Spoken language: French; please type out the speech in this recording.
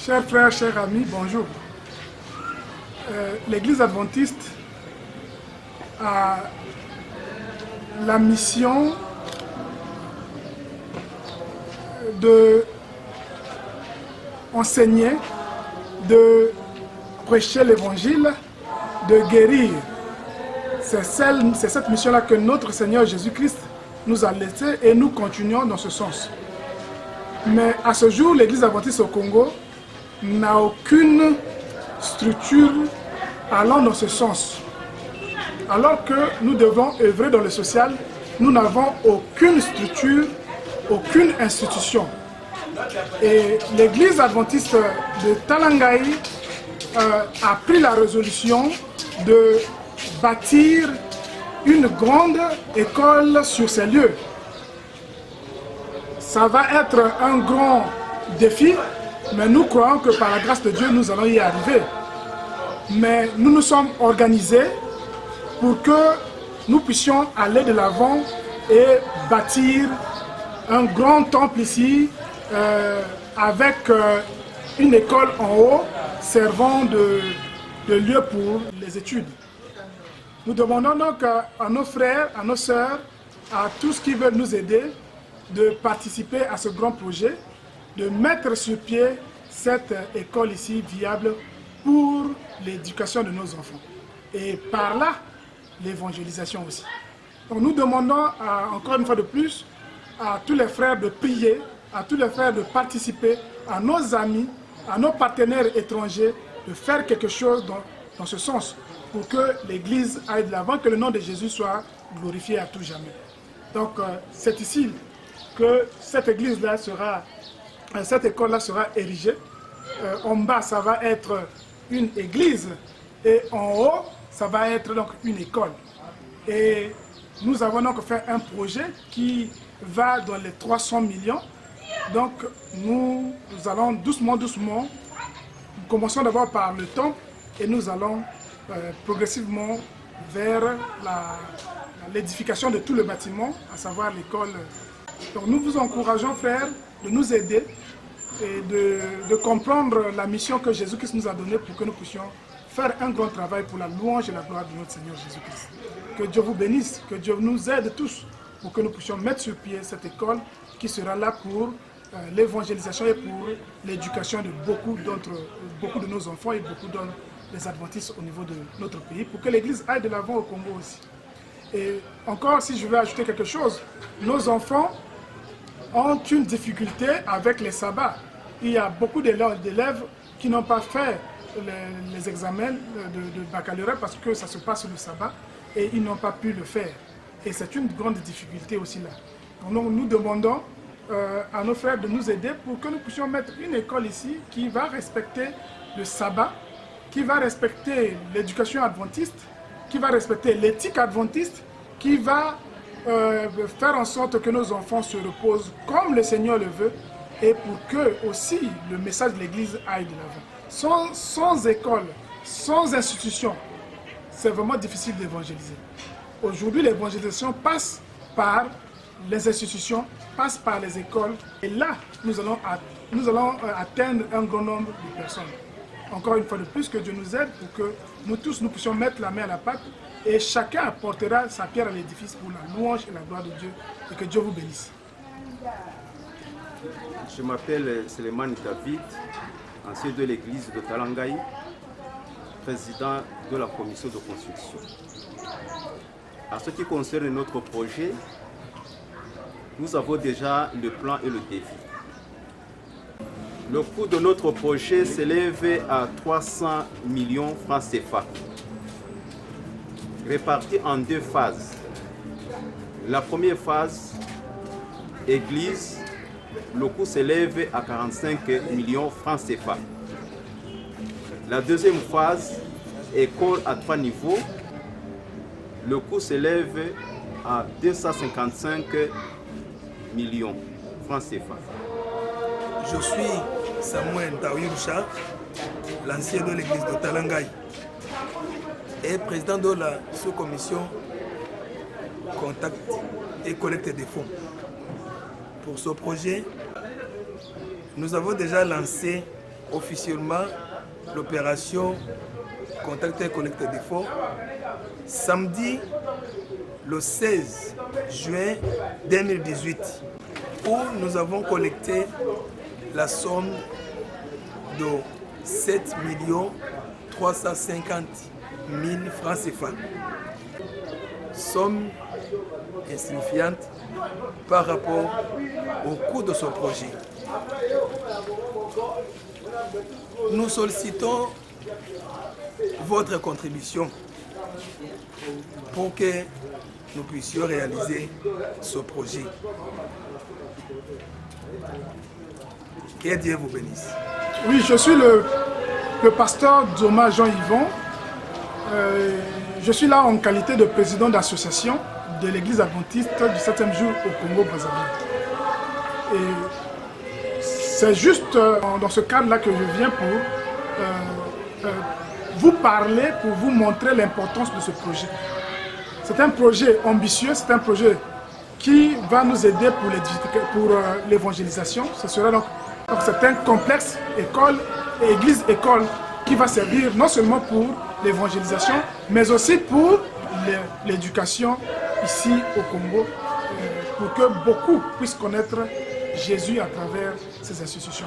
Chers frères, chers amis, bonjour. L'Église adventiste a la mission de enseigner, de prêcher l'Évangile, de guérir. C'est cette mission-là que notre Seigneur Jésus-Christ nous a laissée et nous continuons dans ce sens. Mais à ce jour, l'Église adventiste au Congo n'a aucune structure allant dans ce sens. Alors que nous devons œuvrer dans le social, nous n'avons aucune structure, aucune institution. Et l'Église adventiste de Talangai a pris la résolution de bâtir une grande école sur ces lieux. Ça va être un grand défi, mais nous croyons que par la grâce de Dieu, nous allons y arriver. Mais nous nous sommes organisés pour que nous puissions aller de l'avant et bâtir un grand temple ici avec une école en haut servant de lieu pour les études. Nous demandons donc à nos frères, à nos sœurs, à tous qui veulent nous aider de participer à ce grand projet, de mettre sur pied cette école ici viable pour l'éducation de nos enfants. Et par là, l'évangélisation aussi. Donc nous demandons encore une fois de plus à tous les frères de prier, à tous les frères de participer, à nos amis, à nos partenaires étrangers, de faire quelque chose dans ce sens pour que l'Église aille de l'avant, que le nom de Jésus soit glorifié à tout jamais. Donc c'est ici que cette église-là sera, cette école-là sera érigée. En bas, ça va être une église et en haut, ça va être donc une école. Et nous avons donc fait un projet qui va dans les 300 millions. Donc nous allons doucement, nous commençons d'abord par le temple et nous allons progressivement vers l'édification de tout le bâtiment, à savoir l'école. Donc nous vous encourageons, frères, de nous aider et de comprendre la mission que Jésus-Christ nous a donnée pour que nous puissions faire un grand travail pour la louange et la gloire de notre Seigneur Jésus-Christ. Que Dieu vous bénisse, que Dieu nous aide tous pour que nous puissions mettre sur pied cette école qui sera là pour l'évangélisation et pour l'éducation de beaucoup de nos enfants et beaucoup des adventistes au niveau de notre pays, pour que l'Église aille de l'avant au Congo aussi. Et encore, si je veux ajouter quelque chose, nos enfants ont une difficulté avec les sabbats. Il y a beaucoup d'élèves qui n'ont pas fait les examens de baccalauréat parce que ça se passe le sabbat et ils n'ont pas pu le faire. Et c'est une grande difficulté aussi là. Donc nous demandons à nos frères de nous aider pour que nous puissions mettre une école ici qui va respecter le sabbat, qui va respecter l'éducation adventiste, qui va respecter l'éthique adventiste, qui va faire en sorte que nos enfants se reposent comme le Seigneur le veut et pour que aussi le message de l'Église aille de l'avant. Sans école, sans institution, c'est vraiment difficile d'évangéliser. Aujourd'hui, l'évangélisation passe par les institutions, passe par les écoles et là, nous allons atteindre un grand nombre de personnes. Encore une fois de plus, que Dieu nous aide pour que nous tous nous puissions mettre la main à la pâte et chacun apportera sa pierre à l'édifice pour la louange et la gloire de Dieu et que Dieu vous bénisse. Je m'appelle Suleiman David, ancien de l'église de Talangai, président de la commission de construction. En ce qui concerne notre projet, nous avons déjà le plan et le défi. Le coût de notre projet s'élève à 300 millions francs CFA, répartis en 2 phases. La première phase, église, le coût s'élève à 45 millions francs CFA. La deuxième phase, école à 3 niveaux, le coût s'élève à 255 millions francs CFA. Je suis Samuel Taouyoucha, l'ancien de l'église de Talangaï et président de la sous-commission contact et collecte des fonds. Pour ce projet, nous avons déjà lancé officiellement l'opération contact et collecte des fonds samedi le 16 juin 2018 où nous avons collecté la somme de 7 350 000 francs CFA. Somme insignifiante par rapport au coût de ce projet. Nous sollicitons votre contribution pour que nous puissions réaliser ce projet. Que Dieu vous bénisse. Oui, je suis le pasteur Dzoma Jean-Yvon. Je suis là en qualité de président d'association de l'église adventiste du 7e jour au Congo-Brazzaville. Et c'est juste dans ce cadre-là que je viens pour vous parler, pour vous montrer l'importance de ce projet. C'est un projet ambitieux, c'est un projet qui va nous aider pour l'évangélisation. Ce sera donc c'est un complexe église-école qui va servir non seulement pour l'évangélisation, mais aussi pour l'éducation ici au Congo, pour que beaucoup puissent connaître Jésus à travers ces institutions.